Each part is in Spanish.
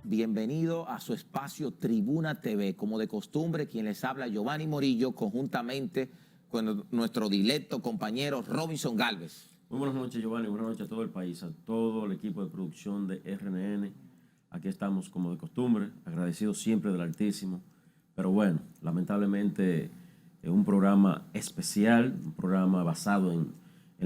Bienvenido a su espacio Tribuna TV. Como de costumbre, quien les habla, Giovanni Morillo, conjuntamente con nuestro directo compañero Robinson Galvez. Muy buenas noches, Giovanni. Buenas noches a todo el país, a todo el equipo de producción de RNN. Aquí estamos, como de costumbre, agradecidos siempre del Altísimo. Pero bueno, lamentablemente es un programa especial, un programa basado en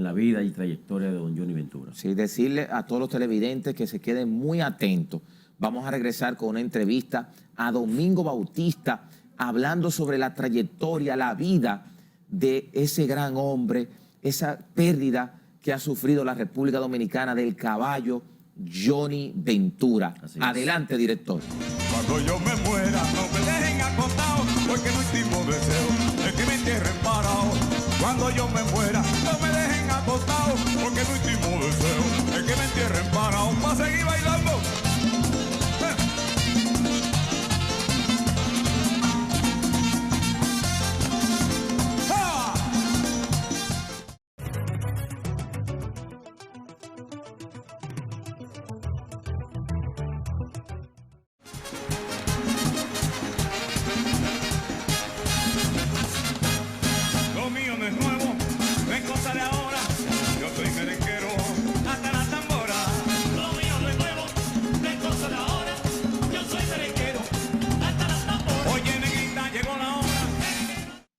la vida y trayectoria de don Johnny Ventura. Sí, decirle a todos los televidentes que se queden muy atentos. Vamos a regresar con una entrevista a Domingo Bautista, hablando sobre la trayectoria, la vida de ese gran hombre, esa pérdida que ha sufrido la República Dominicana del caballo Johnny Ventura. Adelante, director. Cuando yo me muera, no me dejen acostado, porque mi último deseo es que me entierren parado. Cuando yo me muera, no me dejen acostado, porque mi último deseo es que me entierren parado, para seguir bailando.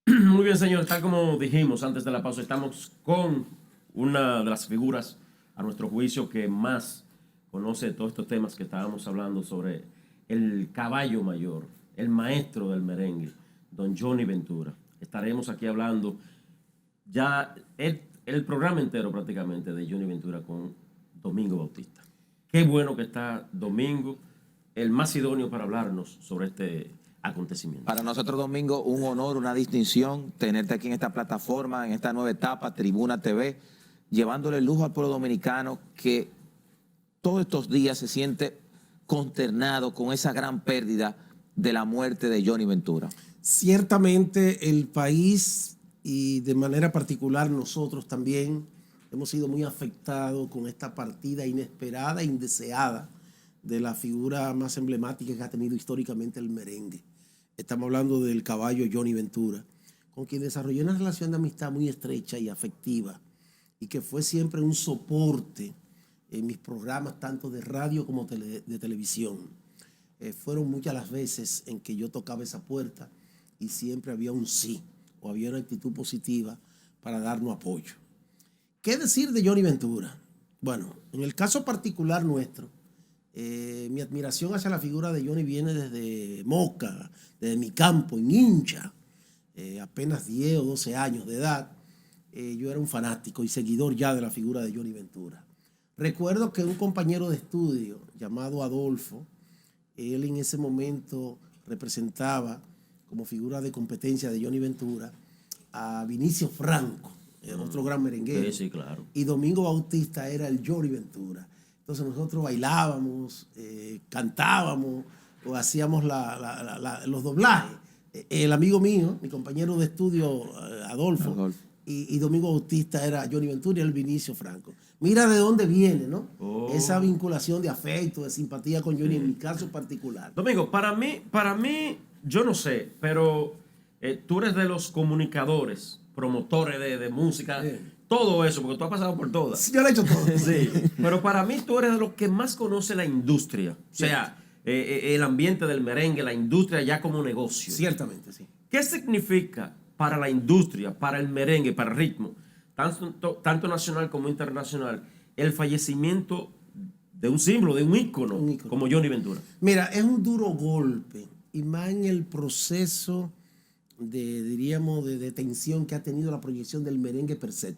Muy bien, señor, tal como dijimos antes de la pausa, estamos con una de las figuras, a nuestro juicio, que más conoce de todos estos temas que estábamos hablando sobre el caballo mayor, el maestro del merengue, don Johnny Ventura. Estaremos aquí hablando ya el programa entero prácticamente de Johnny Ventura con Domingo Bautista. Qué bueno que está Domingo, el más idóneo para hablarnos sobre este acontecimiento. Para nosotros, Domingo, un honor, una distinción tenerte aquí en esta plataforma, en esta nueva etapa, Tribuna TV, llevándole el lujo al pueblo dominicano que todos estos días se siente consternado con esa gran pérdida de la muerte de Johnny Ventura. Ciertamente el país y de manera particular nosotros también hemos sido muy afectados con esta partida inesperada e indeseada de la figura más emblemática que ha tenido históricamente el merengue. Estamos hablando del caballo Johnny Ventura, con quien desarrolló una relación de amistad muy estrecha y afectiva, y que fue siempre un soporte en mis programas, tanto de radio como de televisión. Fueron muchas las veces en que yo tocaba esa puerta y siempre había un sí, o había una actitud positiva para darnos apoyo. ¿Qué decir de Johnny Ventura? Bueno, en el caso particular nuestro, mi admiración hacia la figura de Johnny viene desde Moca, desde mi campo, en Hincha, apenas 10 o 12 años de edad. Yo era un fanático y seguidor ya de la figura de Johnny Ventura. Recuerdo que un compañero de estudio llamado Adolfo, él en ese momento representaba como figura de competencia de Johnny Ventura a Vinicio Franco, otro gran merenguero. Sí, claro. Y Domingo Bautista era el Johnny Ventura. Entonces nosotros bailábamos, cantábamos o hacíamos los doblajes. El amigo mío, mi compañero de estudio, Adolfo. Y Domingo Bautista era Johnny Ventura y el Vinicio Franco. Mira de dónde viene, ¿no? Esa vinculación de afecto, de simpatía con Johnny, en mi caso particular. Domingo, para mí, yo no sé, pero tú eres de los comunicadores, promotores de música, todo eso, porque tú has pasado por todas. Sí, yo lo he hecho todo. Sí, pero para mí tú eres de los que más conoce la industria, o sea, el ambiente del merengue, la industria ya como negocio. Ciertamente, sí. ¿Qué significa para la industria, para el merengue, para el ritmo, tanto nacional como internacional, el fallecimiento de un símbolo, de un ícono como Johnny Ventura? Mira, es un duro golpe, y más en el proceso de detención que ha tenido la proyección del merengue per se.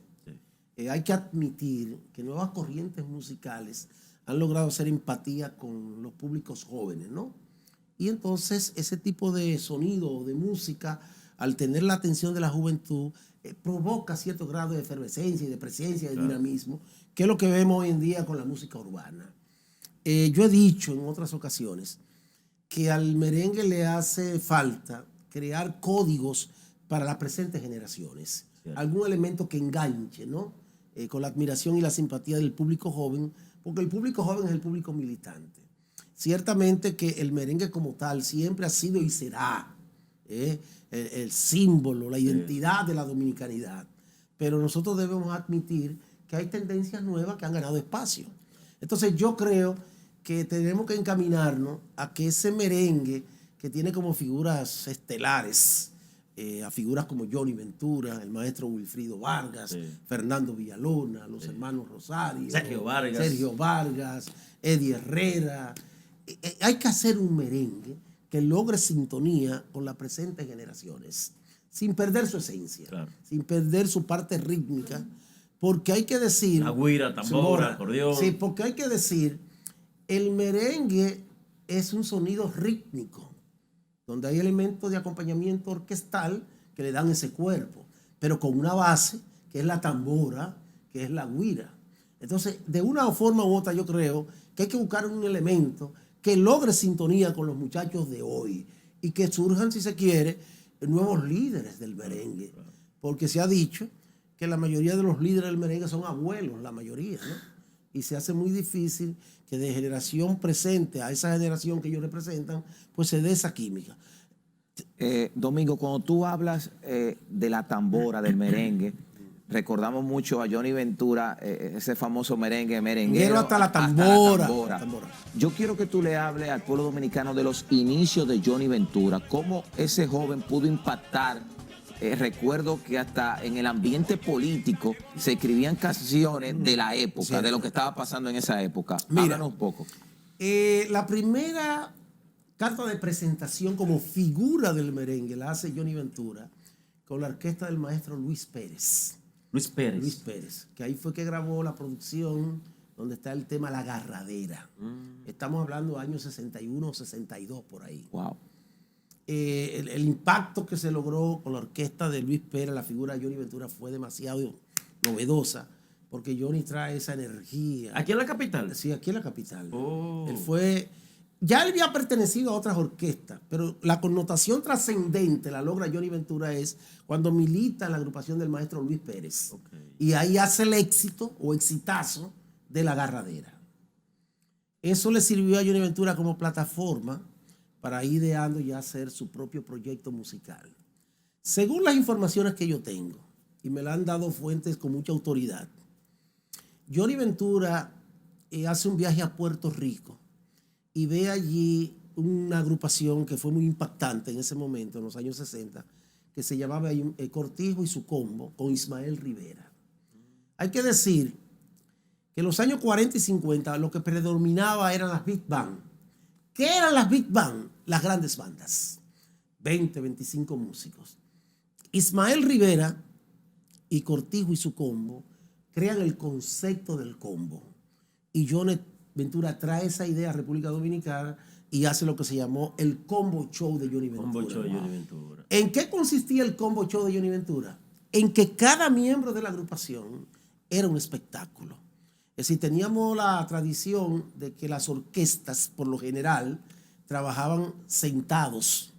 Sí. Hay que admitir que nuevas corrientes musicales han logrado hacer empatía con los públicos jóvenes, ¿no? Y entonces ese tipo de sonido o de música, al tener la atención de la juventud, provoca cierto grado de efervescencia y de presencia, de dinamismo, que es lo que vemos hoy en día con la música urbana. Yo he dicho en otras ocasiones que al merengue le hace falta crear códigos para las presentes generaciones. Algún elemento que enganche, ¿no? Con la admiración y la simpatía del público joven, porque el público joven es el público militante. Ciertamente que el merengue como tal siempre ha sido y será el símbolo, la identidad de la dominicanidad. Pero nosotros debemos admitir que hay tendencias nuevas que han ganado espacio. Entonces yo creo que tenemos que encaminarnos a que ese merengue que tiene como figuras estelares, a figuras como Johnny Ventura, el maestro Wilfrido Vargas, Fernando Villalona, los hermanos Rosario, Sergio Vargas, Eddie Herrera. Hay que hacer un merengue que logre sintonía con las presentes generaciones, sin perder su esencia, sin perder su parte rítmica, porque hay que decir... La güira, tambora, acordeón. Sí, porque hay que decir, el merengue es un sonido rítmico, donde hay elementos de acompañamiento orquestal que le dan ese cuerpo, pero con una base que es la tambora, que es la güira. Entonces, de una forma u otra, yo creo que hay que buscar un elemento que logre sintonía con los muchachos de hoy y que surjan, si se quiere, nuevos líderes del merengue. Porque se ha dicho que la mayoría de los líderes del merengue son abuelos, la mayoría, ¿no? Y se hace muy difícil que de generación presente a esa generación que ellos representan, pues se dé esa química. Domingo, cuando tú hablas de la tambora, del merengue, recordamos mucho a Johnny Ventura, ese famoso merenguero hasta la tambora. Yo quiero que tú le hables al pueblo dominicano de los inicios de Johnny Ventura, cómo ese joven pudo impactar. Recuerdo que hasta en el ambiente político se escribían canciones de la época, de lo que estaba pasando en esa época. Háblanos un poco. La primera carta de presentación como figura del merengue la hace Johnny Ventura con la orquesta del maestro Luis Pérez. Luis Pérez, que ahí fue que grabó la producción donde está el tema La Garradera. Estamos hablando de años 61, 62 por ahí. Wow. El impacto que se logró con la orquesta de Luis Pérez, la figura de Johnny Ventura, fue demasiado novedosa, porque Johnny trae esa energía. ¿Aquí en la capital? Sí, aquí en la capital. Ya él había pertenecido a otras orquestas, pero la connotación trascendente la logra Johnny Ventura es cuando milita en la agrupación del maestro Luis Pérez. Y ahí hace el éxito o exitazo de La Garradera. Eso le sirvió a Johnny Ventura como plataforma para ir ideando ya hacer su propio proyecto musical. Según las informaciones que yo tengo, y me la han dado fuentes con mucha autoridad, Johnny Ventura hace un viaje a Puerto Rico y ve allí una agrupación que fue muy impactante en ese momento, en los años 60, que se llamaba Cortijo y su Combo, con Ismael Rivera. Hay que decir que en los años 40 y 50 lo que predominaba eran las big band. ¿Qué eran las big band? Las grandes bandas, 20, 25 músicos. Ismael Rivera y Cortijo y su Combo crean el concepto del combo. Y Johnny Ventura trae esa idea a República Dominicana y hace lo que se llamó el Combo Show de Johnny Ventura. Combo Show de Johnny Ventura. ¿En qué consistía el Combo Show de Johnny Ventura? En que cada miembro de la agrupación era un espectáculo. Es decir, teníamos la tradición de que las orquestas, por lo general, trabajaban sentados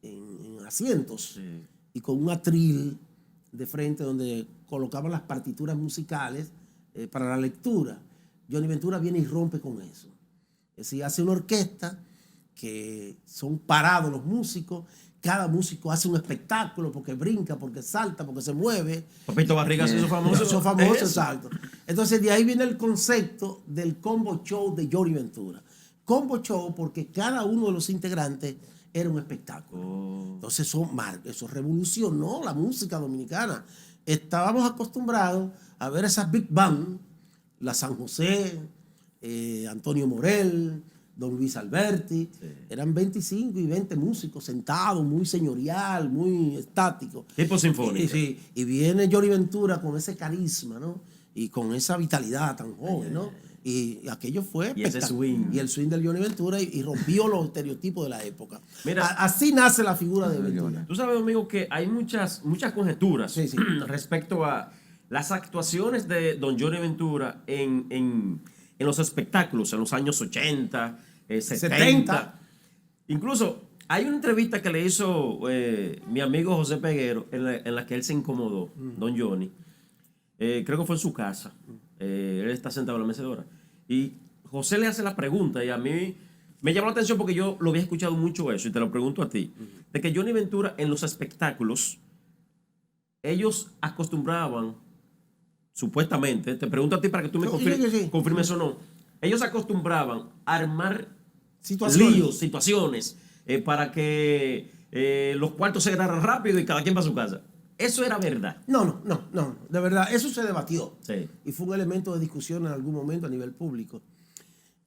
en asientos y con un atril de frente donde colocaban las partituras musicales para la lectura. Johnny Ventura viene y rompe con eso. Es decir, hace una orquesta que son parados los músicos, cada músico hace un espectáculo porque brinca, porque salta, porque se mueve. Papito Barriga se hizo famoso. Eso famoso, exacto. Entonces de ahí viene el concepto del Combo Show de Johnny Ventura. Combo Show porque cada uno de los integrantes era un espectáculo. Entonces eso revolucionó la música dominicana. Estábamos acostumbrados a ver esas big band, la San José, Antonio Morel, Don Luis Alberti, eran 25 y 20 músicos sentados, muy señorial, muy estático. Tipo sinfónico. Y viene Johnny Ventura con ese carisma, ¿no? Y con esa vitalidad tan joven, ¿no? Y aquello fue y ese swing. Y el swing del Johnny Ventura y rompió los estereotipos de la época. Mira, así nace la figura de Ventura. Tú sabes, amigo, que hay muchas conjeturas respecto a las actuaciones de don Johnny Ventura en los espectáculos, en los años 80, 70. Incluso hay una entrevista que le hizo mi amigo José Peguero en la que él se incomodó, don Johnny. Creo que fue en su casa. Él está sentado en la mecedora. Y José le hace la pregunta y a mí Me llamó la atención porque yo lo había escuchado mucho eso y te lo pregunto a ti. De que Johnny Ventura en los espectáculos, ellos acostumbraban, supuestamente, te pregunto a ti para que tú me Sí. confirmes o no, ellos acostumbraban a armar Situaciones. situaciones, para que los cuartos se ganaran rápido y cada quien va a su casa. Eso era verdad. No, de verdad, eso se debatió. Sí. Y fue un elemento de discusión en algún momento a nivel público.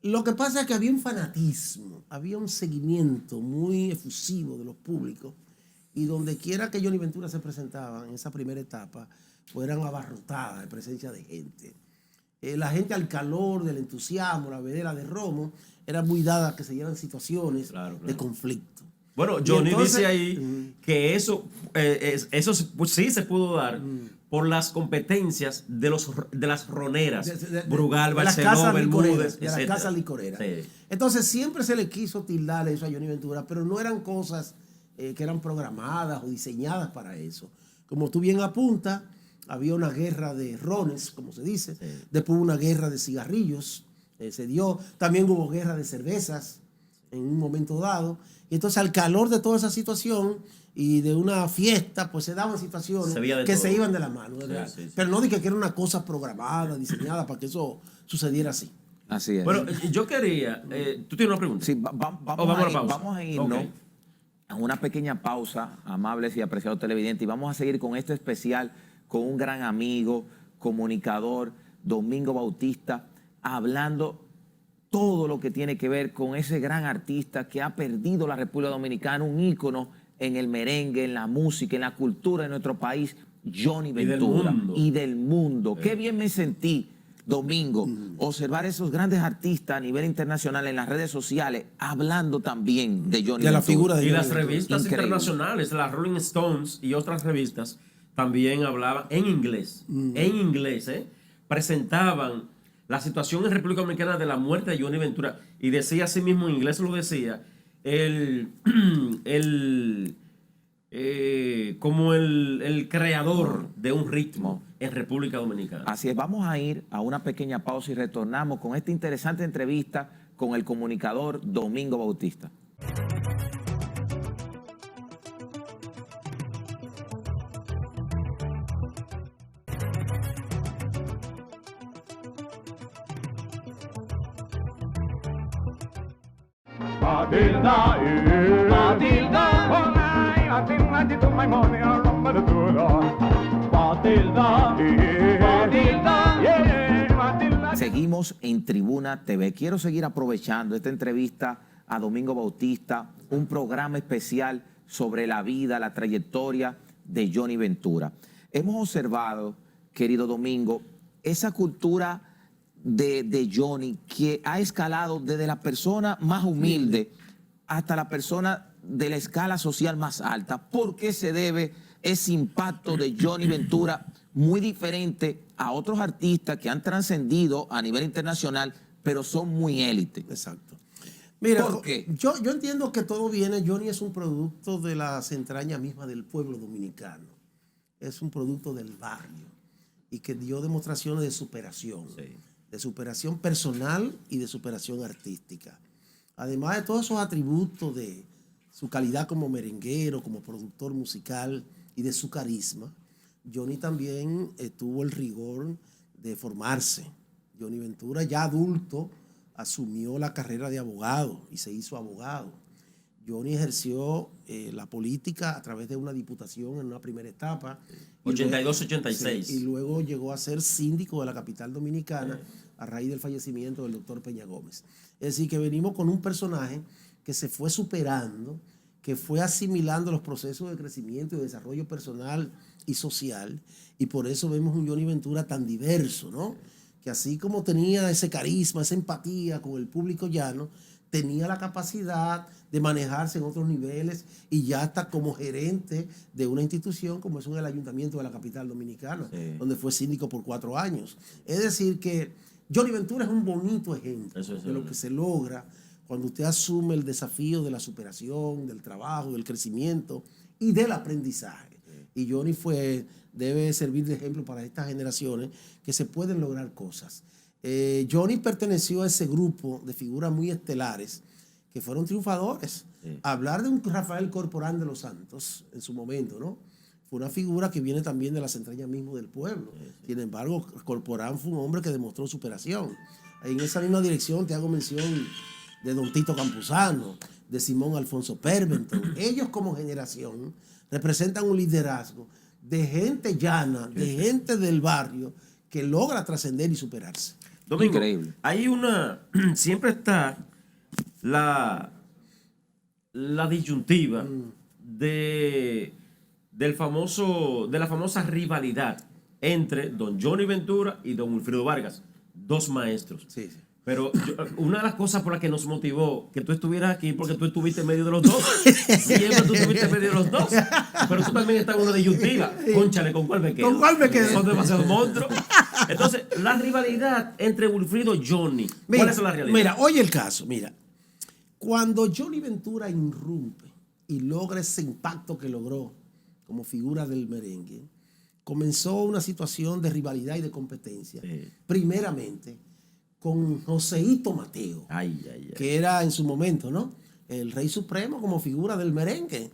Lo que pasa es que había un fanatismo, había un seguimiento muy efusivo de los públicos, y donde quiera que Johnny Ventura se presentaba en esa primera etapa, pues eran abarrotadas de presencia de gente. La gente, al calor del entusiasmo, la vedera de Romo, era muy dada a que se dieran situaciones Claro. de conflicto. Bueno, Y Johnny entonces, dice ahí que eso pues, sí se pudo dar por las competencias de las roneras. Brugal, de las Barceló, casas Bermúdez, licoreras, de las etcétera. casas licoreras. Sí. Entonces siempre se le quiso tildar eso a Johnny Ventura, pero no eran cosas que eran programadas o diseñadas para eso. Como tú bien apuntas, había una guerra de rones, como se dice, después una guerra de cigarrillos, se dio, también hubo guerra de cervezas en un momento dado, y entonces al calor de toda esa situación y de una fiesta, pues se daban situaciones que se iban de la mano, ¿verdad? Sí. Pero no dije que era una cosa programada, diseñada para que eso sucediera así. Así es. Bueno, yo quería... ¿tú tienes una pregunta? Sí, vamos a la pausa. vamos a irnos Ok. a una pequeña pausa, amables y apreciados televidentes, y vamos a seguir con este especial con un gran amigo, comunicador, Domingo Bautista, hablando todo lo que tiene que ver con ese gran artista que ha perdido la República Dominicana, un ícono en el merengue, en la música, en la cultura de nuestro país, Johnny Ventura. Y del mundo. Qué bien me sentí, Domingo, observar esos grandes artistas a nivel internacional en las redes sociales, hablando también de Johnny De la Ventura. figura de Y Johnny las Ventura. revistas Increíble. internacionales, las Rolling Stones y otras revistas, también hablaban en inglés. En inglés, presentaban la situación en República Dominicana de la muerte de Johnny Ventura. Y decía así mismo, en inglés lo decía, como el creador de un ritmo en República Dominicana. Así es, vamos a ir a una pequeña pausa y retornamos con esta interesante entrevista con el comunicador Domingo Bautista. Matilda, Matilda, oh my, I did my money, I remember the good Matilda, Matilda, yeah, Matilda. Seguimos en Tribuna TV. Quiero seguir aprovechando esta entrevista a Domingo Bautista, un programa especial sobre la vida, la trayectoria de Johnny Ventura. Hemos observado, querido Domingo, esa cultura de Johnny que ha escalado desde la persona más humilde hasta la persona de la escala social más alta. ¿Por qué se debe ese impacto de Johnny Ventura muy diferente a otros artistas que han trascendido a nivel internacional, pero son muy élite? Exacto. Mira, ¿Por qué? yo entiendo que todo viene, Johnny es un producto de las entrañas mismas del pueblo dominicano. Es un producto del barrio y que dio demostraciones de superación. Sí. De superación personal y de superación artística. Además de todos esos atributos de su calidad como merenguero, como productor musical y de su carisma, Johnny también tuvo el rigor de formarse. Johnny Ventura, ya adulto, asumió la carrera de abogado y se hizo abogado. Johnny ejerció la política a través de una diputación en una primera etapa. 82-86. Sí, y luego llegó a ser síndico de la capital dominicana a raíz del fallecimiento del doctor Peña Gómez. Es decir, que venimos con un personaje que se fue superando, que fue asimilando los procesos de crecimiento y desarrollo personal y social, y por eso vemos un Johnny Ventura tan diverso, ¿no? Que así como tenía ese carisma, esa empatía con el público llano, tenía la capacidad de manejarse en otros niveles y ya está como gerente de una institución como es el Ayuntamiento de la capital dominicana, donde fue síndico por 4 años. Es decir que Johnny Ventura es un bonito ejemplo de lo que se logra cuando usted asume el desafío de la superación, del trabajo, del crecimiento y del aprendizaje. Y Johnny debe servir de ejemplo para estas generaciones que se pueden lograr cosas. Johnny perteneció a ese grupo de figuras muy estelares que fueron triunfadores. Sí. Hablar de un Rafael Corporán de los Santos en su momento, ¿no? Fue una figura que viene también de las entrañas mismo del pueblo. Sin embargo, Corporán fue un hombre que demostró superación. En esa misma dirección te hago mención de Don Tito Campuzano, de Simón Alfonso Pemberton. Ellos como generación representan un liderazgo de gente llana, de gente del barrio que logra trascender y superarse. Domingo, Increíble. hay siempre está la disyuntiva de la famosa rivalidad entre don Johnny Ventura y don Wilfrido Vargas, dos maestros. Sí, sí. Pero una de las cosas por las que nos motivó que tú estuvieras aquí, porque tú estuviste en medio de los dos. Siempre tú estuviste en medio de los dos. Pero tú también estás en una disyuntiva. Cónchale, ¿con cuál me quedo? ¿Con cuál me quedo? Son demasiados monstruos. Entonces, la rivalidad entre Wilfrido y Johnny, ¿cuál es la realidad? Mira, oye el caso, mira. Cuando Johnny Ventura irrumpe y logra ese impacto que logró como figura del merengue, comenzó una situación de rivalidad y de competencia. Sí. Primeramente con Joseito Mateo, Ay, ay, ay. que era en su momento, ¿no?, el rey supremo como figura del merengue.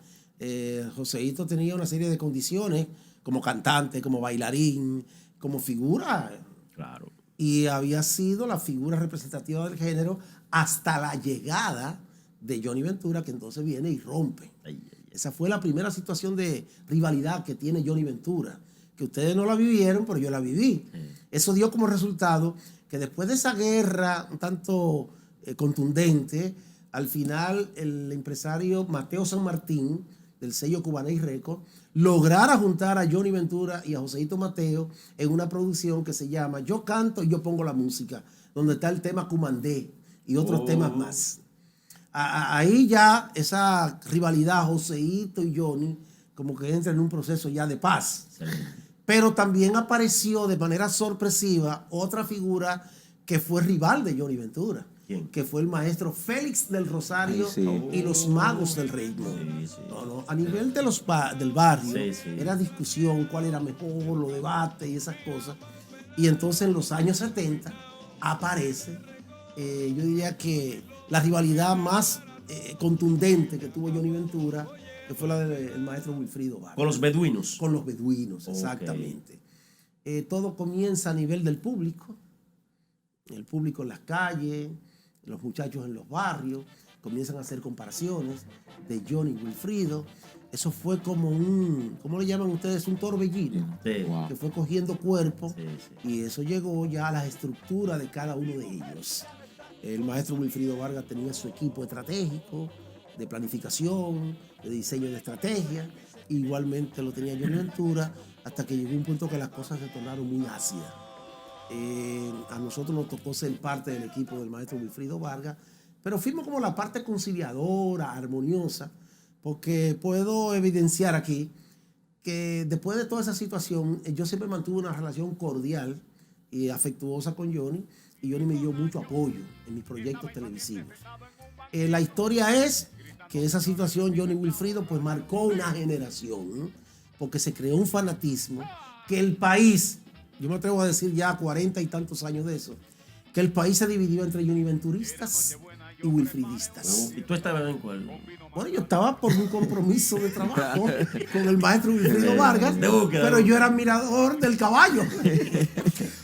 Joseito tenía una serie de condiciones como cantante, como bailarín, como figura. Claro. Y había sido la figura representativa del género hasta la llegada de Johnny Ventura, que entonces viene y rompe. Ay, ay, ay. Esa fue la primera situación de rivalidad que tiene Johnny Ventura, que ustedes no la vivieron, pero yo la viví. Eso dio como resultado que después de esa guerra un tanto contundente, al final el empresario Mateo San Martín, del sello Cubaney Records, lograra juntar a Johnny Ventura y a Joseito Mateo en una producción que se llama Yo Canto y Yo Pongo la Música, donde está el tema Cumandé y otros temas más. Ahí ya esa rivalidad Joseito y Johnny como que entra en un proceso ya de paz. Pero también apareció de manera sorpresiva otra figura que fue rival de Johnny Ventura. ¿Quién? Que fue el maestro Félix del Rosario. Ay, sí. Y los Magos del Ritmo. Sí, sí. No, a nivel de del barrio, Sí, sí. era discusión, cuál era mejor, los debates y esas cosas. Y entonces en los años 70 aparece, yo diría que la rivalidad más contundente que tuvo Johnny Ventura, que fue la del maestro Wilfrido Vargas. Con los beduinos. Con los beduinos, Ok. exactamente. Todo comienza a nivel del público. El público en las calles, los muchachos en los barrios, comienzan a hacer comparaciones de Johnny y Wilfrido. Eso fue como ¿cómo le llaman ustedes? Un torbellino. Sí. Wow. Que fue cogiendo cuerpo, Sí, sí. y eso llegó ya a la estructura de cada uno de ellos. El maestro Wilfrido Vargas tenía su equipo estratégico, de planificación, de diseño de estrategia. Igualmente lo tenía Johnny Ventura, hasta que llegó un punto que las cosas se tornaron muy ácidas. A nosotros nos tocó ser parte del equipo del maestro Wilfrido Vargas, pero fuimos como la parte conciliadora, armoniosa, porque puedo evidenciar aquí que después de toda esa situación, yo siempre mantuve una relación cordial y afectuosa con Johnny, y Johnny me dio mucho apoyo en mis proyectos televisivos. La historia es que esa situación, Johnny Wilfrido, pues marcó una generación, porque se creó un fanatismo que el país, yo me atrevo a decir ya 40 y tantos años de eso, que el país se dividió entre Johnny Venturistas y Wilfridistas. ¿Y tú estabas en cuál? Bueno, yo estaba por un compromiso de trabajo con el maestro Wilfrido Vargas, De búsqueda. pero yo era admirador del caballo.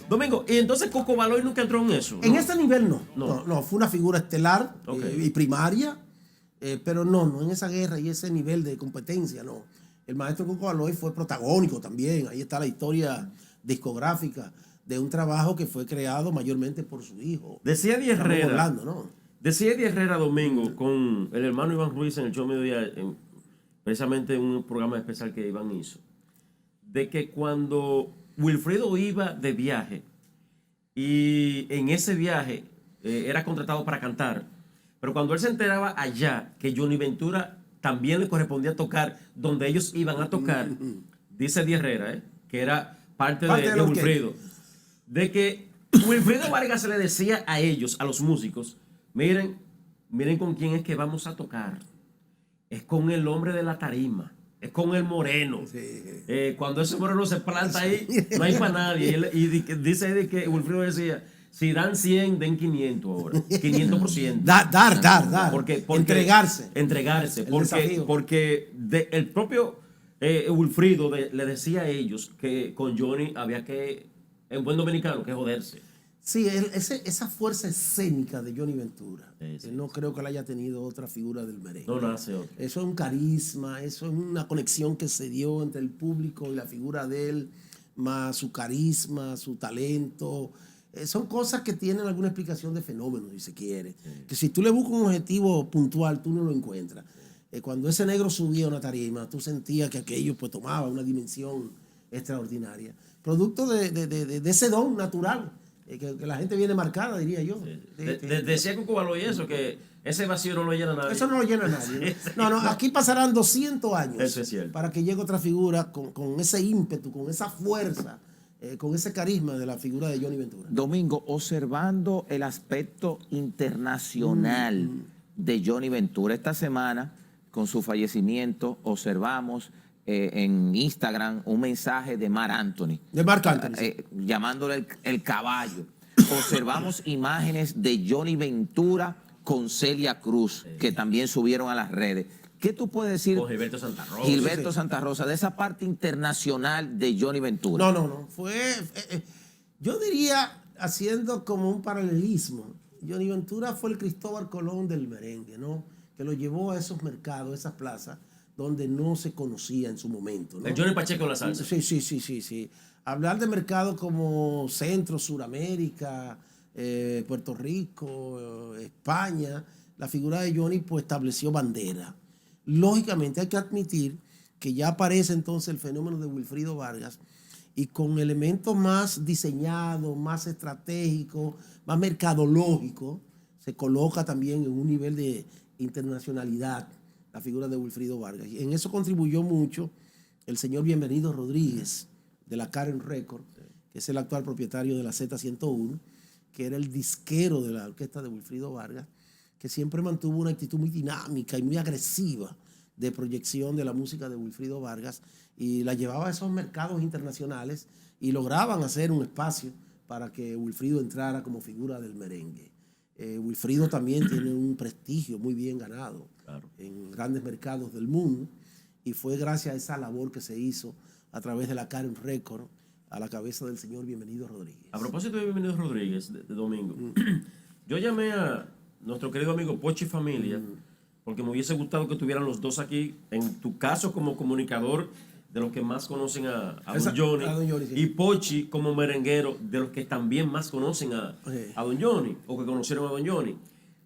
Domingo, y entonces Coco Baloy nunca entró en eso. En ¿no? este nivel no. No. No, fue una figura estelar Ok. y primaria, pero no en esa guerra y ese nivel de competencia, no. El maestro Coco Baloy fue protagónico también. Ahí está la historia discográfica de un trabajo que fue creado mayormente por su hijo. Decía Eddie Estamos Herrera. hablando, ¿no? Decía Eddie Herrera Domingo con el hermano Iván Ruiz en el show Mediodía, precisamente en un programa especial que Iván hizo, de que cuando Wilfrido iba de viaje y en ese viaje era contratado para cantar, pero cuando él se enteraba allá que Johnny Ventura también le correspondía tocar donde ellos iban a tocar, dice Eddie Herrera, que era parte de lo que- Wilfrido, de que Wilfrido Vargas se le decía a ellos, a los músicos, miren con quién es que vamos a tocar. Es con el hombre de la tarima. Es con el moreno. Cuando ese moreno se planta ahí, no hay para nadie. Y dice Eddie que Wilfrido decía, Si dan 100, den 500 ahora. 500%. Dar. Porque entregarse. Entregarse. El desafío. Porque el propio Wilfrido le decía a ellos que con Johnny había que, en buen dominicano, que joderse. Sí, esa fuerza escénica de Johnny Ventura. Sí. No creo que la haya tenido otra figura del merengue. No nace otro. Eso es un carisma, eso es una conexión que se dio entre el público y la figura de él, más su carisma, su talento. Son cosas que tienen alguna explicación de fenómeno, si se quiere. Sí. Que si tú le buscas un objetivo puntual, tú no lo encuentras. Cuando ese negro subía a una tarima, tú sentías que aquello pues tomaba una dimensión extraordinaria. Producto de ese don natural. Que la gente viene marcada, diría yo. Sí. Decía Cuco Baló y eso, que ese vacío no lo llena nadie. Eso no lo llena nadie. No, aquí pasarán 200 años eso es cierto. Para que llegue otra figura con ese ímpetu, con esa fuerza, con ese carisma de la figura de Johnny Ventura. Domingo, observando el aspecto internacional de Johnny Ventura, esta semana, con su fallecimiento, observamos en Instagram un mensaje de Marc Anthony. De Marc Anthony. Llamándole el caballo. Observamos imágenes de Johnny Ventura con Celia Cruz, que también subieron a las redes. ¿Qué tú puedes decir? Con Gilberto Santa Rosa. Gilberto Santa Rosa, de esa parte internacional de Johnny Ventura. No. Yo diría, haciendo como un paralelismo, Johnny Ventura fue el Cristóbal Colón del merengue, ¿no? Que lo llevó a esos mercados, esas plazas, donde no se conocía en su momento, ¿no? El Johnny Pacheco en la salsa. Sí. Hablar de mercados como Centro, Suramérica, Puerto Rico, España, la figura de Johnny pues estableció bandera. Lógicamente hay que admitir que ya aparece entonces el fenómeno de Wilfrido Vargas y con elementos más diseñados, más estratégicos, más mercadológicos, se coloca también en un nivel de internacionalidad la figura de Wilfrido Vargas. Y en eso contribuyó mucho el señor Bienvenido Rodríguez, de la Karen Record, que es el actual propietario de la Z101, que era el disquero de la orquesta de Wilfrido Vargas, que siempre mantuvo una actitud muy dinámica y muy agresiva de proyección de la música de Wilfrido Vargas y la llevaba a esos mercados internacionales y lograban hacer un espacio para que Wilfrido entrara como figura del merengue. Wilfrido también tiene un prestigio muy bien ganado en grandes mercados del mundo y fue gracias a esa labor que se hizo a través de la Karen Record a la cabeza del señor Bienvenido Rodríguez. A propósito de Bienvenido Rodríguez, de Domingo, yo llamé a nuestro querido amigo Pochi Familia porque me hubiese gustado que estuvieran los dos aquí, en tu caso como comunicador de los que más conocen a Don Johnny, sí. Y Pochi como merenguero de los que también más conocen a Don Johnny o que conocieron a Don Johnny.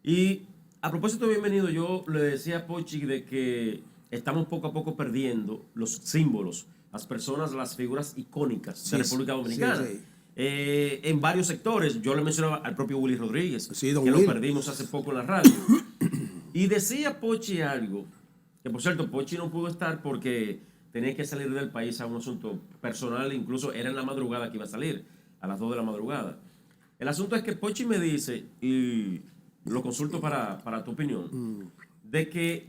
Y a propósito de Bienvenido, yo le decía a Pochi de que estamos poco a poco perdiendo los símbolos, las personas, las figuras icónicas de la República Dominicana. Sí. En varios sectores. Yo le mencionaba al propio Willy Rodríguez, que lo perdimos hace poco en la radio. Y decía Pochi algo, que por cierto, Pochi no pudo estar porque tenía que salir del país a un asunto personal, incluso era en la madrugada que iba a salir, a las 2 de la madrugada. El asunto es que Pochi me dice, y lo consulto para tu opinión, de que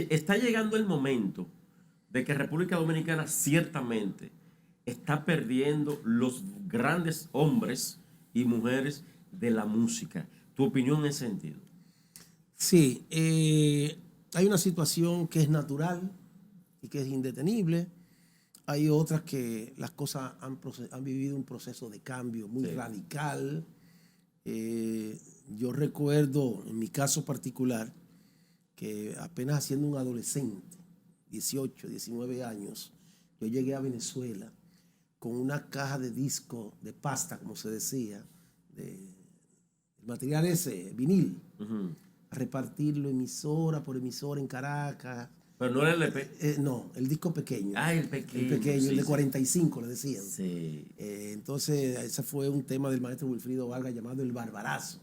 está llegando el momento de que República Dominicana ciertamente está perdiendo los grandes hombres y mujeres de la música. ¿Tu opinión en ese sentido? Sí, hay una situación que es natural y que es indetenible. Hay otras que las cosas han vivido un proceso de cambio muy radical. Yo recuerdo, en mi caso particular, que apenas siendo un adolescente, 18, 19 años, yo llegué a Venezuela con una caja de disco, de pasta, como se decía, de material ese, vinil, a repartirlo emisora por emisora en Caracas. Pero no era el EP. No, el disco pequeño. Ah, el pequeño. El pequeño, sí, el de 45, le decían. Sí. Entonces, ese fue un tema del maestro Wilfrido Vargas llamado El Barbarazo.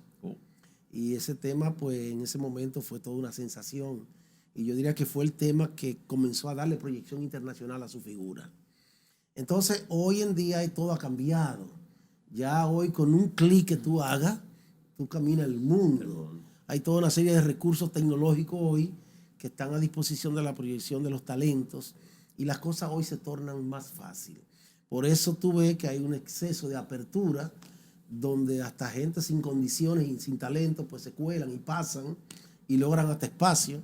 Y ese tema, pues, en ese momento fue toda una sensación. Y yo diría que fue el tema que comenzó a darle proyección internacional a su figura. Entonces, hoy en día todo ha cambiado. Ya hoy, con un clic que tú hagas, tú caminas el mundo. Hay toda una serie de recursos tecnológicos hoy que están a disposición de la proyección de los talentos y las cosas hoy se tornan más fáciles. Por eso tú ves que hay un exceso de apertura donde hasta gente sin condiciones y sin talento pues se cuelan y pasan y logran hasta espacio,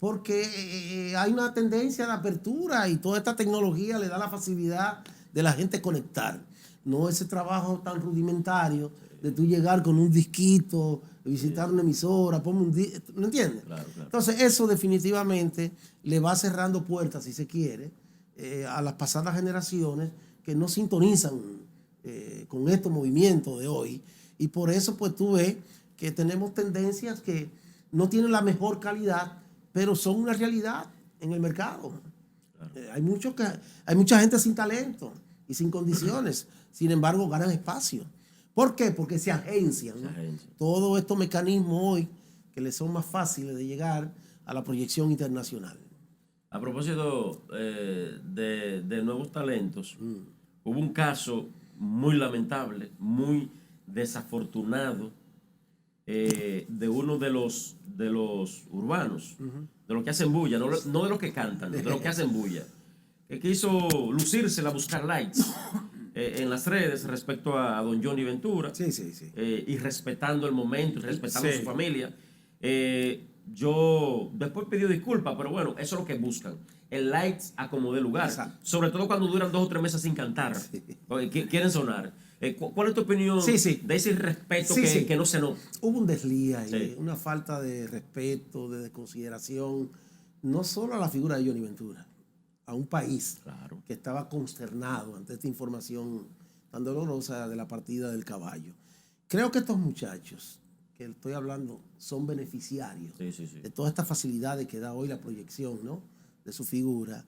porque hay una tendencia de apertura y toda esta tecnología le da la facilidad de la gente conectar. No ese trabajo tan rudimentario de tú llegar con un disquito, visitar una emisora, ponme un disco, ¿no entiendes? Claro. Entonces eso definitivamente le va cerrando puertas, si se quiere, a las pasadas generaciones que no sintonizan con estos movimientos de hoy. Y por eso pues tú ves que tenemos tendencias que no tienen la mejor calidad, pero son una realidad en el mercado. Claro. Hay mucha gente sin talento y sin condiciones, sin embargo ganan espacio. ¿Por qué? Porque se agencian. Todos estos mecanismos hoy que les son más fáciles de llegar a la proyección internacional. A propósito de nuevos talentos, hubo un caso muy lamentable, muy desafortunado, de uno de los urbanos, de los que hacen bulla, no de los que cantan, de los que hacen bulla, que quiso lucírsela a buscar likes en las redes respecto a don Johnny Ventura. Sí. Y respetando el momento, y respetando a su familia. Yo después pidió disculpas, pero bueno, eso es lo que buscan. El likes a como de lugar. Exacto. Sobre todo cuando duran 2 o 3 meses sin cantar. Quieren sonar. ¿Cuál es tu opinión de ese irrespeto que no se nota? Hubo un desliz ahí, una falta de respeto, de consideración, no solo a la figura de Johnny Ventura, a un país que estaba consternado ante esta información tan dolorosa de la partida del caballo. Creo que estos muchachos que estoy hablando son beneficiarios de todas estas facilidades que da hoy la proyección, ¿no?, de su figura.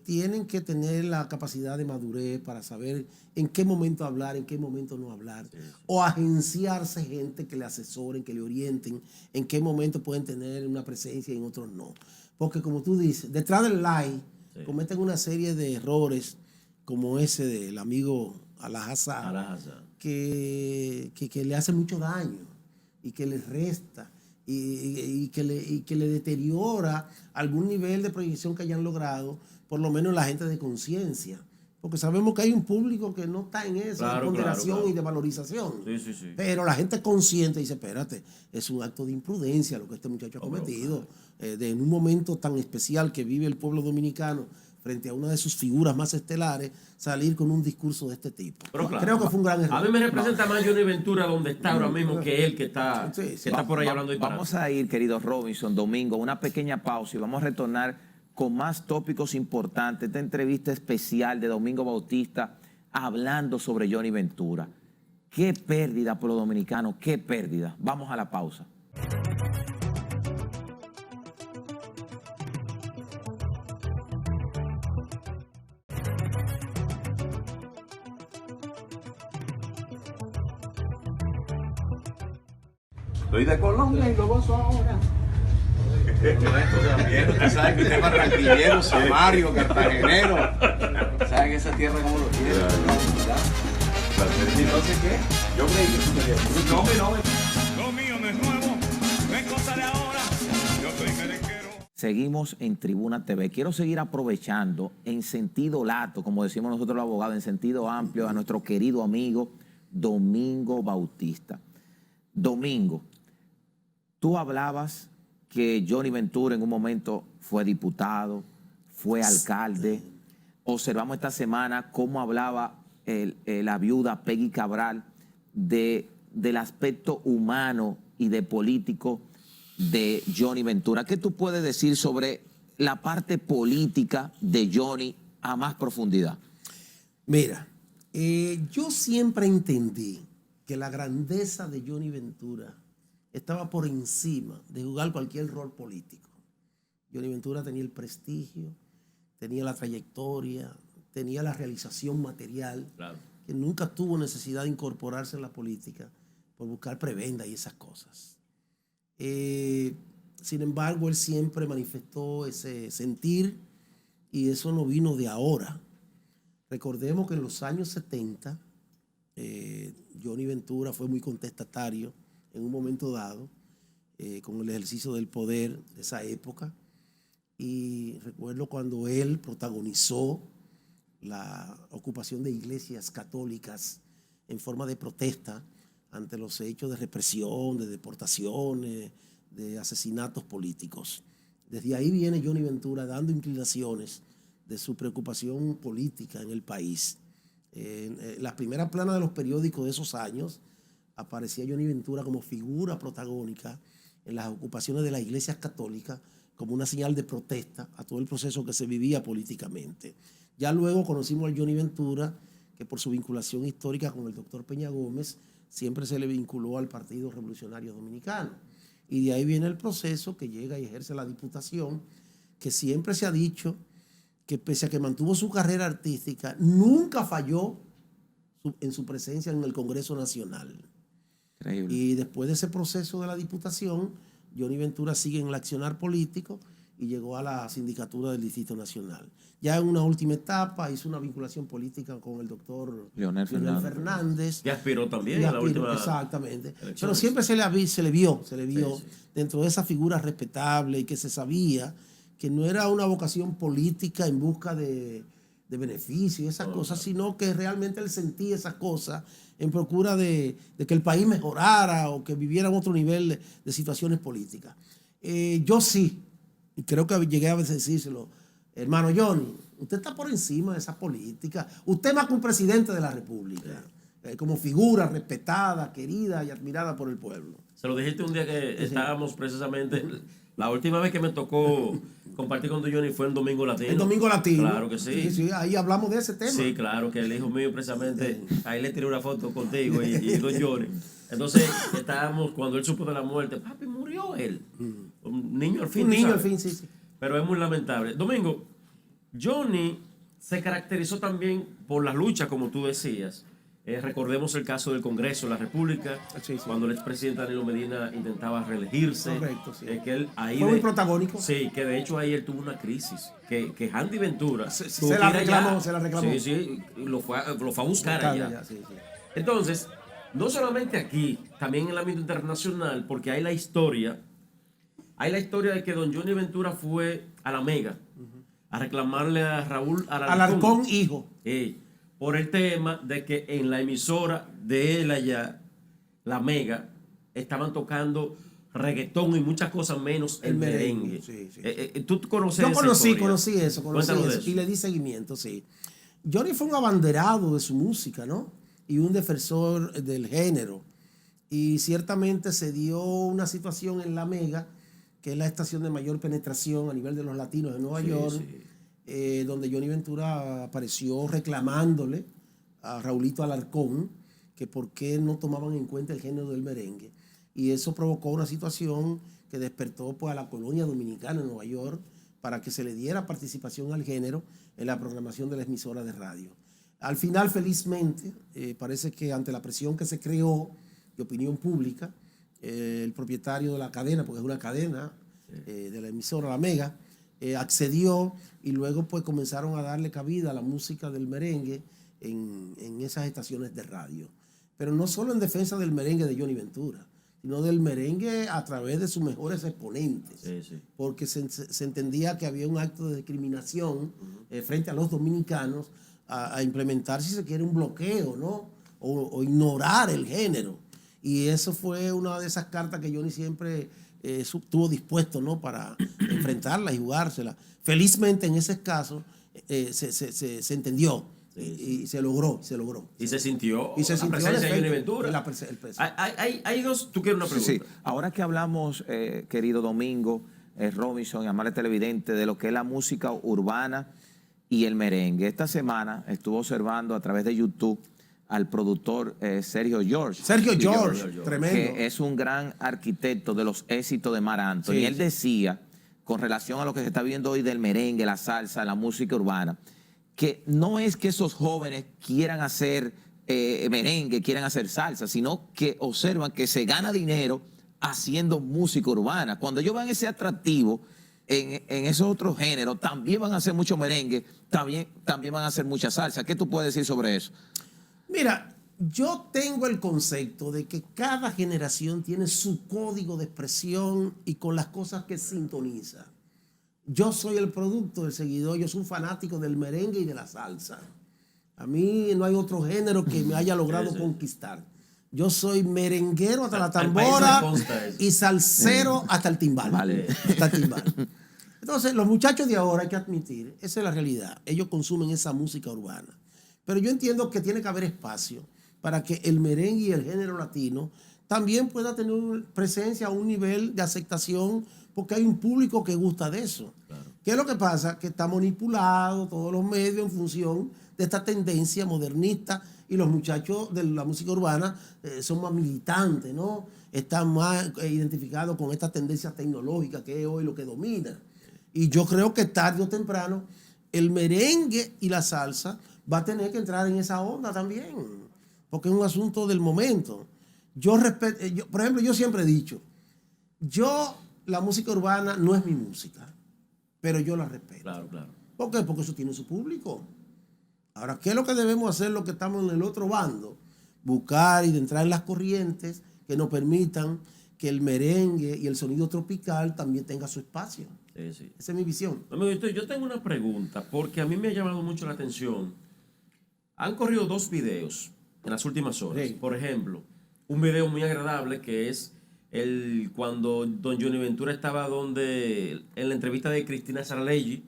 Tienen que tener la capacidad de madurez para saber en qué momento hablar, en qué momento no hablar, o agenciarse gente que le asesoren, que le orienten, en qué momento pueden tener una presencia y en otros no. Porque como tú dices, detrás del like cometen una serie de errores como ese del amigo Al-Azhar, que le hace mucho daño y que le resta y que le deteriora algún nivel de proyección que hayan logrado, por lo menos la gente de conciencia. Porque sabemos que hay un público que no está en eso, de ponderación y de valorización. Pero la gente consciente dice, espérate, es un acto de imprudencia lo que este muchacho ha cometido. En un momento tan especial que vive el pueblo dominicano, frente a una de sus figuras más estelares, salir con un discurso de este tipo. Pero creo que fue un gran error. A mí me representa más Johnny Ventura donde está ahora mismo que él que está por ahí hablando disparate. Vamos a ir, querido Robinson, Domingo, una pequeña pausa y vamos a retornar con más tópicos importantes. Esta entrevista especial de Domingo Bautista hablando sobre Johnny Ventura. Qué pérdida por los dominicanos, qué pérdida. Vamos a la pausa. Soy de Colombia y lo gozo ahora. También, usted sabe que usted es barranquillero, samario, cartagenero. ¿Sabe que esa tierra como lo quiere? Entonces, ¿qué? Yo creí que tú querías. Lo mío no es nuevo, es cosa de ahora. Yo soy merenguero. Seguimos en Tribuna TV. Quiero seguir aprovechando en sentido lato, como decimos nosotros los abogados, en sentido amplio, a nuestro querido amigo Domingo Bautista. Domingo, tú hablabas que Johnny Ventura en un momento fue diputado, fue alcalde. Observamos esta semana cómo hablaba la viuda Peggy Cabral del aspecto humano y de político de Johnny Ventura. ¿Qué tú puedes decir sobre la parte política de Johnny a más profundidad? Mira, yo siempre entendí que la grandeza de Johnny Ventura estaba por encima de jugar cualquier rol político. Johnny Ventura tenía el prestigio, tenía la trayectoria, tenía la realización material, que nunca tuvo necesidad de incorporarse en la política por buscar prebenda y esas cosas. Sin embargo, él siempre manifestó ese sentir y eso no vino de ahora. Recordemos que en los años 70, Johnny Ventura fue muy contestatario en un momento dado, con el ejercicio del poder de esa época. Y recuerdo cuando él protagonizó la ocupación de iglesias católicas en forma de protesta ante los hechos de represión, de deportaciones, de asesinatos políticos. Desde ahí viene Johnny Ventura dando inclinaciones de su preocupación política en el país. En las primeras planas de los periódicos de esos años aparecía Johnny Ventura como figura protagónica en las ocupaciones de las iglesias católicas como una señal de protesta a todo el proceso que se vivía políticamente. Ya luego conocimos a Johnny Ventura, que por su vinculación histórica con el doctor Peña Gómez siempre se le vinculó al Partido Revolucionario Dominicano. Y de ahí viene el proceso que llega y ejerce la diputación, que siempre se ha dicho que pese a que mantuvo su carrera artística, nunca falló en su presencia en el Congreso Nacional. Increíble. Y después de ese proceso de la diputación, Johnny Ventura sigue en el accionar político y llegó a la sindicatura del Distrito Nacional. Ya en una última etapa hizo una vinculación política con el doctor Leonel Fernández. Que aspiró también a la última. Exactamente. Elecciones. Pero siempre se le vio Sí. dentro de esa figura respetable y que se sabía que no era una vocación política en busca de beneficio y esas cosas, sino que realmente él sentía esas cosas en procura de que el país mejorara o que viviera en otro nivel de situaciones políticas. Yo sí, y creo que llegué a veces decírselo, hermano Johnny, usted está por encima de esa política. Usted es más que un presidente de la República, como figura respetada, querida y admirada por el pueblo. Se lo dijiste un día que estábamos precisamente. La última vez que me tocó compartir con Johnny fue en Domingo Latino. El Domingo Latino. Claro que sí. Sí, ahí hablamos de ese tema. Sí, claro, que el hijo mío precisamente, ahí le tiré una foto contigo y don Johnny. Entonces, estábamos, cuando él supo de la muerte, papi, murió él. Un niño al fin. Un niño al ¿sabes? fin, sí. Pero es muy lamentable. Domingo, Johnny se caracterizó también por la lucha, como tú decías. Recordemos el caso del Congreso de la República, Sí. cuando el expresidente Danilo Medina intentaba reelegirse. Correcto, sí. Que él ahí Fue muy protagónico. Sí, que de hecho ahí él tuvo una crisis. Que Andy Ventura Se tuvo la que ir reclamó, allá. se la reclamó. Sí, lo fue a buscar allá. Sí. Entonces, no solamente aquí, también en el ámbito internacional, porque hay la historia de que don Johnny Ventura fue a la Mega a reclamarle a Raúl Alarcón, hijo. Por el tema de que en la emisora de él allá, la Mega, estaban tocando reggaetón y muchas cosas menos el merengue. Sí. ¿Tú conoces Yo esa conocí historia? eso Cuéntanos de eso. y le di seguimiento, sí. Johnny fue un abanderado de su música, ¿no? Y un defensor del género. Y ciertamente se dio una situación en La Mega, que es la estación de mayor penetración a nivel de los latinos de Nueva York, donde Johnny Ventura apareció reclamándole a Raulito Alarcón que por qué no tomaban en cuenta el género del merengue. Y eso provocó una situación que despertó pues, a la colonia dominicana en Nueva York para que se le diera participación al género en la programación de la emisora de radio. Al final, felizmente, parece que ante la presión que se creó de opinión pública, el propietario de la cadena, porque es una cadena de la emisora La Mega, accedió y luego pues comenzaron a darle cabida a la música del merengue en esas estaciones de radio. Pero no solo en defensa del merengue de Johnny Ventura, sino del merengue a través de sus mejores exponentes. Porque se entendía que había un acto de discriminación frente a los dominicanos a implementar, si se quiere, un bloqueo, ¿no? O ignorar el género. Y eso fue una de esas cartas que Johnny siempre estuvo dispuesto, ¿no? Para enfrentarla y jugársela. Felizmente en ese caso se entendió y se logró. Y se sintió Y se la sintió presencia de el Johnny efecto, Ventura. el peso. Hay dos, tú quieres una pregunta. Sí. Ahora que hablamos, querido Domingo, Robinson y amable televidente, de lo que es la música urbana y el merengue. Esta semana estuve observando a través de YouTube al productor Sergio George. Sergio George, tremendo. Que es un gran arquitecto de los éxitos de Mar Anthony. Sí, Y él decía, con relación a lo que se está viendo hoy del merengue, la salsa, la música urbana, que no es que esos jóvenes quieran hacer merengue, quieran hacer salsa, sino que observan que se gana dinero haciendo música urbana. Cuando ellos vean ese atractivo en esos otros géneros, también van a hacer mucho merengue, también van a hacer mucha salsa. ¿Qué tú puedes decir sobre eso? Mira, yo tengo el concepto de que cada generación tiene su código de expresión y con las cosas que sintoniza. Yo soy el producto del seguidor, yo soy un fanático del merengue y de la salsa. A mí no hay otro género que me haya logrado conquistar. Yo soy merenguero hasta la Al país tambora le consta eso. y salsero hasta el timbal. Vale. Hasta el timbal. Entonces, los muchachos de ahora, hay que admitir, esa es la realidad. Ellos consumen esa música urbana. Pero yo entiendo que tiene que haber espacio para que el merengue y el género latino también pueda tener presencia a un nivel de aceptación, porque hay un público que gusta de eso. Claro. ¿Qué es lo que pasa? Que está manipulado todos los medios en función de esta tendencia modernista, y los muchachos de la música urbana son más militantes, ¿no? Están más identificados con esta tendencia tecnológica que es hoy lo que domina. Y yo creo que tarde o temprano el merengue y la salsa va a tener que entrar en esa onda también, porque es un asunto del momento. Yo respeto, por ejemplo, yo siempre he dicho, la música urbana no es mi música, pero yo la respeto. Claro, claro. ¿Por qué? Porque eso tiene su público. Ahora, ¿qué es lo que debemos hacer los que estamos en el otro bando? Buscar y entrar en las corrientes que nos permitan que el merengue y el sonido tropical también tenga su espacio. Sí, sí. Esa es mi visión. Amiguito, yo tengo una pregunta, porque a mí me ha llamado mucho la atención. Han corrido 2 videos en las últimas horas. Sí. Por ejemplo, un video muy agradable que es cuando don Johnny Ventura estaba en la entrevista de Cristina Saralegui,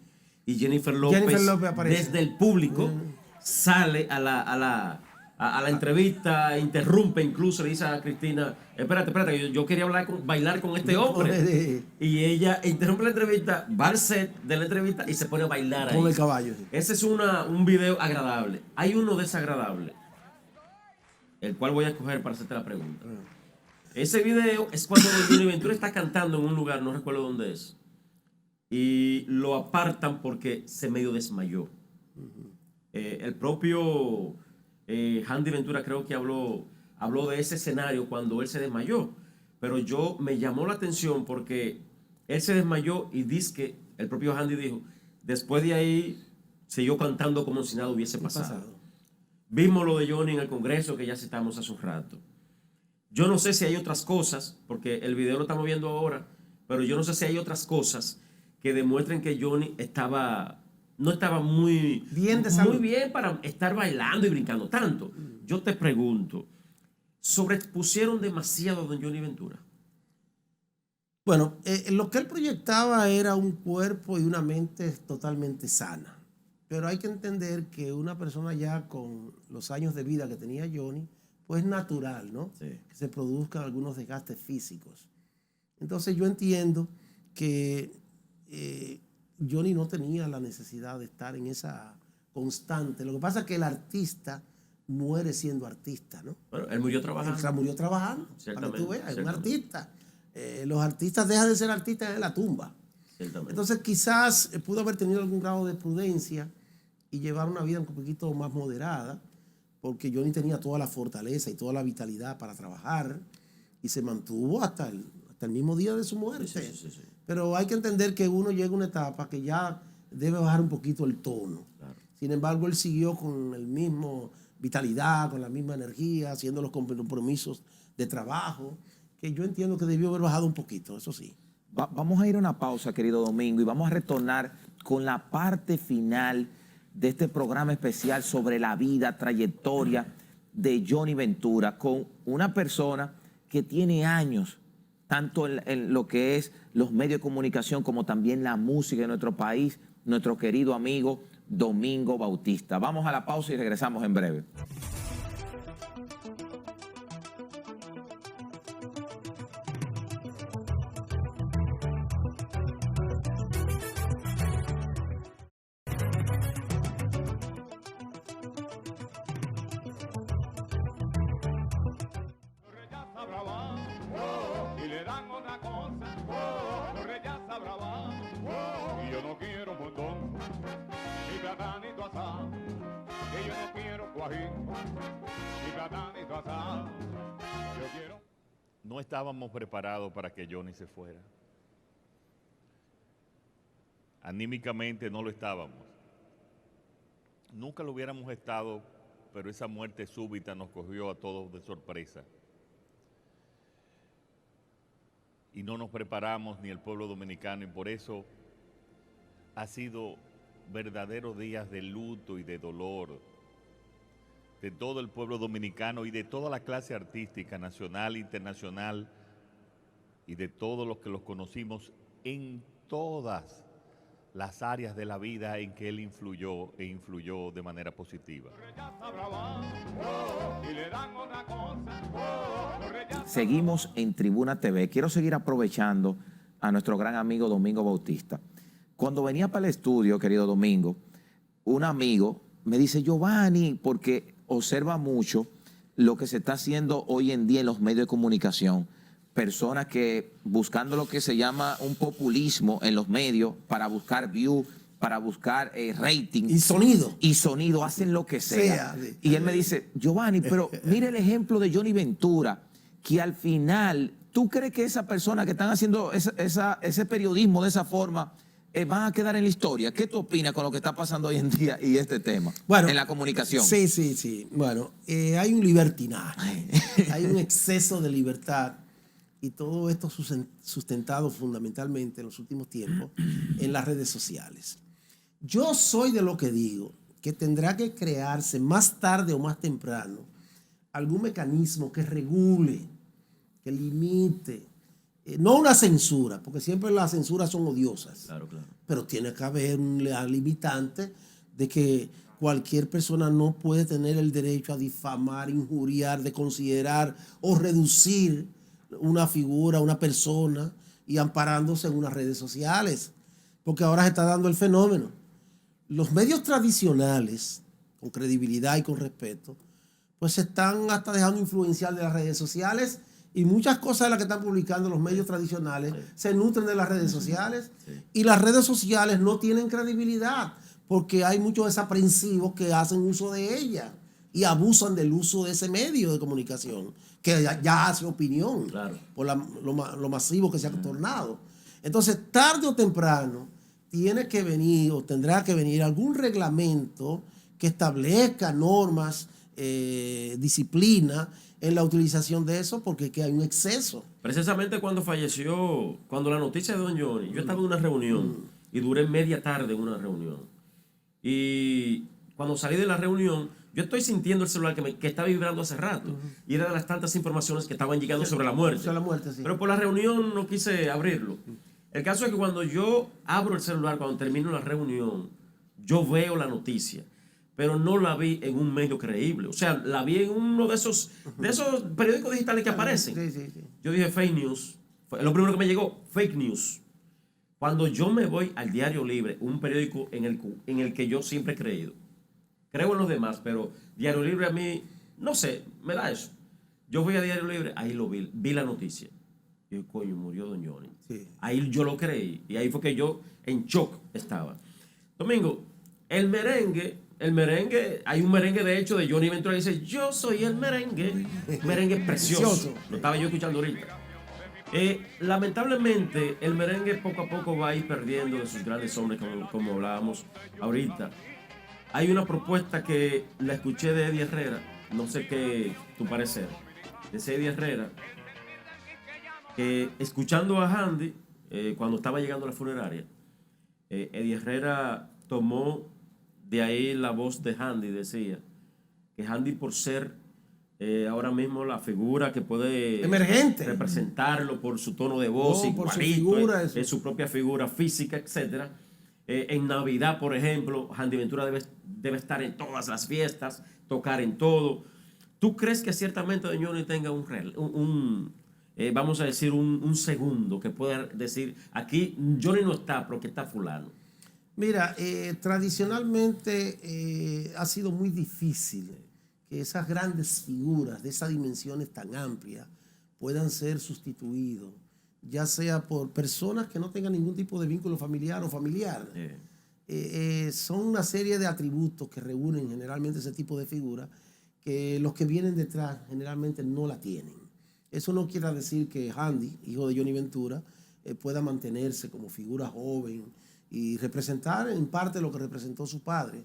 y Jennifer López aparece desde el público sale a la entrevista, interrumpe, incluso le dice a Cristina, espérate, yo quería bailar con este hombre. Y ella interrumpe la entrevista, va al set de la entrevista y se pone a bailar ahí. Con el caballo. Sí. Ese es un video agradable. Hay uno desagradable, el cual voy a escoger para hacerte la pregunta. Ese video es cuando don Johnny Ventura está cantando en un lugar, no recuerdo dónde es, y lo apartan porque se medio desmayó. El propio Handy Ventura creo que habló de ese escenario cuando él se desmayó, pero me llamó la atención porque él se desmayó y dice que el propio Handy dijo, después de ahí siguió cantando como si nada hubiese pasado. Vimos lo de Johnny en el Congreso, que ya citamos hace un rato. Yo no sé si hay otras cosas, porque el video lo estamos viendo ahora, pero yo no sé si hay otras cosas que demuestren que Johnny no estaba muy bien para estar bailando y brincando tanto. Yo te pregunto, ¿sobreexpusieron demasiado a don Johnny Ventura? Bueno, lo que él proyectaba era un cuerpo y una mente totalmente sana. Pero hay que entender que una persona ya con los años de vida que tenía Johnny, pues es natural, ¿no? Sí. Que se produzcan algunos desgastes físicos. Entonces yo entiendo que Johnny no tenía la necesidad de estar en esa constante. Lo que pasa es que el artista muere siendo artista, ¿no? Bueno, él murió trabajando. Él murió trabajando, para que tú veas, es un artista. Los artistas dejan de ser artistas en la tumba. Entonces quizás pudo haber tenido algún grado de prudencia y llevar una vida un poquito más moderada, porque Johnny tenía toda la fortaleza y toda la vitalidad para trabajar y se mantuvo hasta el mismo día de su muerte. Sí. Pero hay que entender que uno llega a una etapa que ya debe bajar un poquito el tono. Claro. Sin embargo, él siguió con el mismo vitalidad, con la misma energía, haciendo los compromisos de trabajo, que yo entiendo que debió haber bajado un poquito, eso sí. Vamos a ir a una pausa, querido Domingo, y vamos a retornar con la parte final de este programa especial sobre la vida, trayectoria de Johnny Ventura, con una persona que tiene años, tanto en lo que es los medios de comunicación como también la música de nuestro país, nuestro querido amigo Domingo Bautista. Vamos a la pausa y regresamos en breve. Y le dan otra cosa, lo rechaza brava. Y yo no quiero un montón, ni platanito asado. Que yo no quiero cuajín, ni platanito asado. Yo quiero. No estábamos preparados para que Johnny se fuera. Anímicamente no lo estábamos. Nunca lo hubiéramos estado, pero esa muerte súbita nos cogió a todos de sorpresa. Y no nos preparamos ni el pueblo dominicano, y por eso ha sido verdaderos días de luto y de dolor de todo el pueblo dominicano y de toda la clase artística nacional, internacional y de todos los que los conocimos en todas las áreas de la vida en que él influyó e influyó de manera positiva. Seguimos en Tribuna TV. Quiero seguir aprovechando a nuestro gran amigo Domingo Bautista. Cuando venía para el estudio, querido Domingo, un amigo me dice, Giovanni, porque observa mucho lo que se está haciendo hoy en día en los medios de comunicación. Personas que buscando lo que se llama un populismo en los medios para buscar view, para buscar rating. Y sonido. Y sonido, hacen lo que sea. Y él me dice, Giovanni, pero mire el ejemplo de Johnny Ventura, que al final, ¿tú crees que esas personas que están haciendo ese periodismo de esa forma van a quedar en la historia? ¿Qué tú opinas con lo que está pasando hoy en día y este tema en la comunicación? Sí. Bueno, hay un libertinaje, hay un exceso de libertad. Y todo esto sustentado fundamentalmente en los últimos tiempos en las redes sociales. Yo soy de lo que digo que tendrá que crearse más tarde o más temprano algún mecanismo que regule, que limite, no una censura, porque siempre las censuras son odiosas, Claro. pero tiene que haber una limitante de que cualquier persona no puede tener el derecho a difamar, injuriar, de considerar o reducir una figura, una persona, y amparándose en unas redes sociales, porque ahora se está dando el fenómeno. Los medios tradicionales, con credibilidad y con respeto, pues se están hasta dejando influenciar de las redes sociales, y muchas cosas de las que están publicando los medios tradicionales se nutren de las redes sociales, y las redes sociales no tienen credibilidad, porque hay muchos desaprensivos que hacen uso de ella y abusan del uso de ese medio de comunicación, que ya hace opinión, por lo masivo que se ha tornado. Entonces, tarde o temprano, tiene que venir o tendrá que venir algún reglamento que establezca normas, disciplina en la utilización de eso, porque que hay un exceso. Precisamente cuando falleció, cuando la noticia de Don Johnny, yo estaba en una reunión y duré media tarde en una reunión. Y cuando salí de la reunión, yo estoy sintiendo el celular que está vibrando hace rato. Y era de las tantas informaciones que estaban llegando sobre la muerte. Sobre la muerte, sí. Pero por la reunión no quise abrirlo. El caso es que cuando yo abro el celular, cuando termino la reunión, yo veo la noticia. Pero no la vi en un medio creíble. O sea, la vi en uno de esos periódicos digitales que aparecen. Sí. Yo dije fake news. Fue lo primero que me llegó, fake news. Cuando yo me voy al Diario Libre, un periódico en el que yo siempre he creído. Creo en los demás, pero Diario Libre a mí, no sé, me da eso. Yo voy a Diario Libre, ahí lo vi la noticia. Y yo, coño, murió Don Johnny. Sí. Ahí yo lo creí. Y ahí fue que yo en shock estaba. Domingo, el merengue, hay un merengue de hecho de Johnny Ventura que dice, yo soy el merengue. Merengue precioso. Lo estaba yo escuchando ahorita. Lamentablemente, el merengue poco a poco va a ir perdiendo de sus grandes hombres, como hablábamos ahorita. Hay una propuesta que la escuché de Eddie Herrera, no sé qué tu parecer, de ese Eddie Herrera, que escuchando a Handy, cuando estaba llegando a la funeraria, Eddie Herrera tomó de ahí la voz de Handy, decía que Handy, por ser ahora mismo la figura que puede emergente representarlo por su tono de voz, por su figura, en su propia figura física, etcétera. En Navidad, por ejemplo, Handy Ventura debe estar en todas las fiestas, tocar en todo. ¿Tú crees que ciertamente Don Johnny tenga vamos a decir, un segundo que pueda decir, aquí Johnny no está, pero que está fulano? Mira, tradicionalmente ha sido muy difícil que esas grandes figuras de esas dimensiones tan amplias puedan ser sustituidos, ya sea por personas que no tengan ningún tipo de vínculo familiar o familiar. Son una serie de atributos que reúnen generalmente ese tipo de figuras que los que vienen detrás generalmente no la tienen. Eso no quiere decir que Handy, hijo de Johnny Ventura, pueda mantenerse como figura joven y representar en parte lo que representó su padre,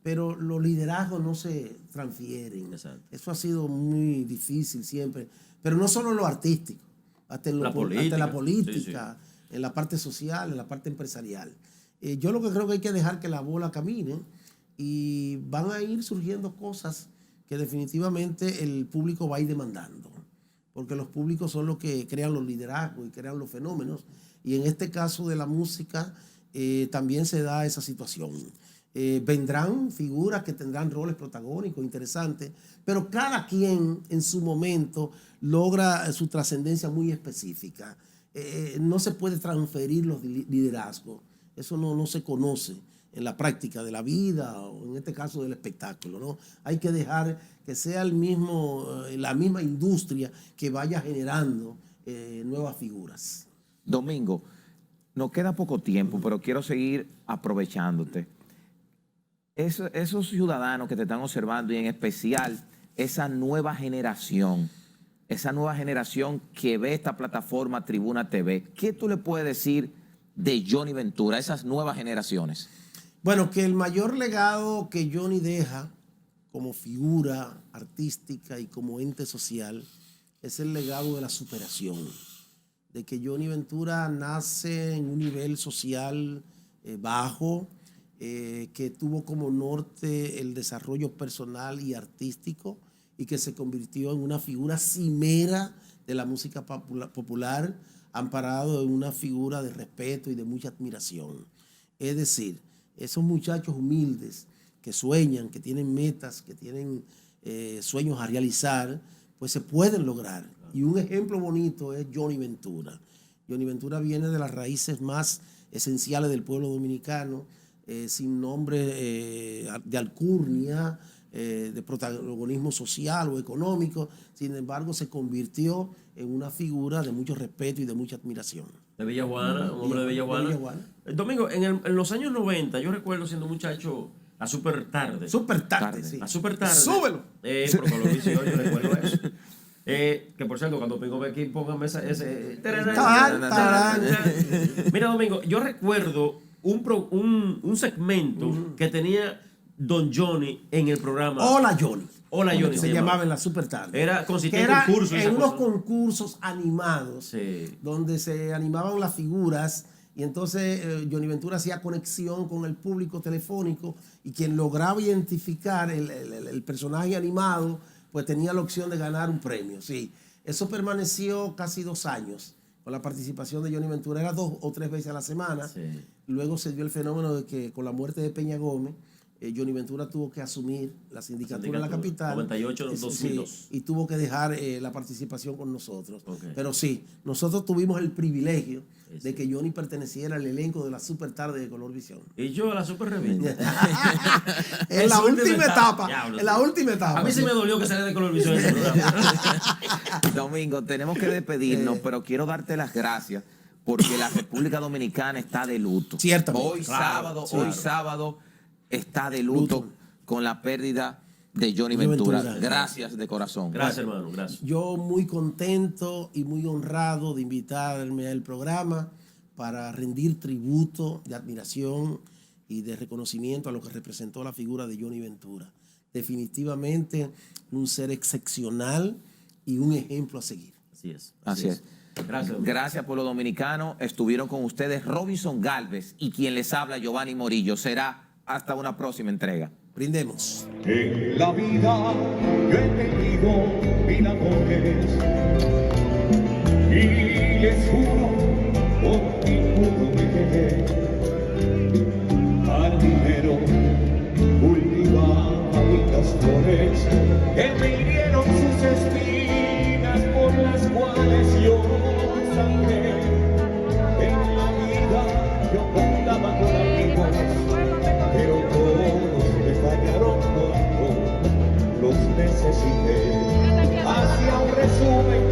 pero los liderazgos no se transfieren. Exacto. Eso ha sido muy difícil siempre, pero no solo en lo artístico, hasta en la política, sí. En la parte social, en la parte empresarial. Yo lo que creo que hay que dejar que la bola camine y van a ir surgiendo cosas que definitivamente el público va a ir demandando, porque los públicos son los que crean los liderazgos y crean los fenómenos, y en este caso de la música también se da esa situación. Vendrán figuras que tendrán roles protagónicos interesantes, pero cada quien en su momento logra su trascendencia muy específica. No se puede transferir los liderazgos, eso no se conoce en la práctica de la vida o en este caso del espectáculo, ¿no? Hay que dejar que sea la misma industria que vaya generando nuevas figuras. Domingo, nos queda poco tiempo, pero quiero seguir aprovechándote. Esos ciudadanos que te están observando y en especial esa nueva generación que ve esta plataforma Tribuna TV, ¿qué tú le puedes decir de Johnny Ventura, esas nuevas generaciones? Bueno, que el mayor legado que Johnny deja como figura artística y como ente social es el legado de la superación, de que Johnny Ventura nace en un nivel social bajo, que tuvo como norte el desarrollo personal y artístico y que se convirtió en una figura cimera de la música popular, amparado en una figura de respeto y de mucha admiración. Es decir, esos muchachos humildes que sueñan, que tienen metas, que tienen sueños a realizar, pues se pueden lograr. Y un ejemplo bonito es Johnny Ventura. Johnny Ventura viene de las raíces más esenciales del pueblo dominicano, sin nombre de alcurnia, de protagonismo social o económico. Sin embargo, se convirtió en una figura de mucho respeto y de mucha admiración. De Villajuana, un hombre de Villajuana. Domingo, en los años 90, yo recuerdo siendo muchacho, a Super Tarde. Super Tarde, sí. A Super Tarde. ¡Súbelo! Por Colombia, yo recuerdo eso. Que por cierto, cuando Domingo ve aquí, póngame ese... Mira, Domingo, yo recuerdo un segmento que tenía Don Johnny en el programa. Hola Johnny. Hola Johnny. Se llamaba en la Super Tarde. Consistía en unos concursos animados, sí, donde se animaban las figuras y entonces Johnny Ventura hacía conexión con el público telefónico y quien lograba identificar el personaje animado pues tenía la opción de ganar un premio. Sí, eso permaneció casi 2 años con la participación de Johnny Ventura. Era 2 o 3 veces a la semana. Sí. Luego se dio el fenómeno de que con la muerte de Peña Gómez, Johnny Ventura tuvo que asumir la sindicatura de la capital. 98-2002. Sí, y tuvo que dejar la participación con nosotros. Okay. Pero sí, nosotros tuvimos el privilegio de que Johnny perteneciera al elenco de la Super Tarde de Color Visión. Y yo a la Super Revista. En la última etapa. En la última etapa. A mí sí me dolió que saliera de Color Visión ese programa. Domingo, tenemos que despedirnos, pero quiero darte las gracias porque la República Dominicana está de luto. Ciertamente. Hoy sábado está de luto con la pérdida de Johnny Ventura. Gracias de corazón. Gracias, hermano. Gracias. Yo muy contento y muy honrado de invitarme al programa para rendir tributo de admiración y de reconocimiento a lo que representó la figura de Johnny Ventura. Definitivamente un ser excepcional y un ejemplo a seguir. Así es. Gracias, pueblo dominicano. Estuvieron con ustedes Robinson Galvez y quien les habla, Giovanni Morillo. Será hasta una próxima entrega. Brindemos. En la vida yo he tenido mil amores y les juro por ninguno me quedé. Jardinero cultivaba lindas flores que me hirieron sus espinas por las cuales yo sangré. En la vida yo contaba con amigos, pero todos me fallaron cuando los necesité. Hacia un resumen,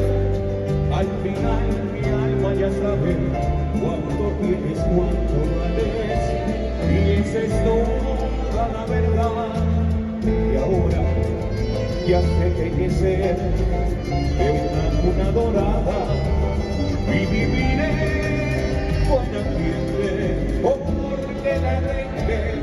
al final mi alma ya sabe cuánto tienes, cuánto vales, y esa es toda la verdad. Y ahora ya sé que hay que ser de una cuna dorada y viviré con ambiente, o porque la gente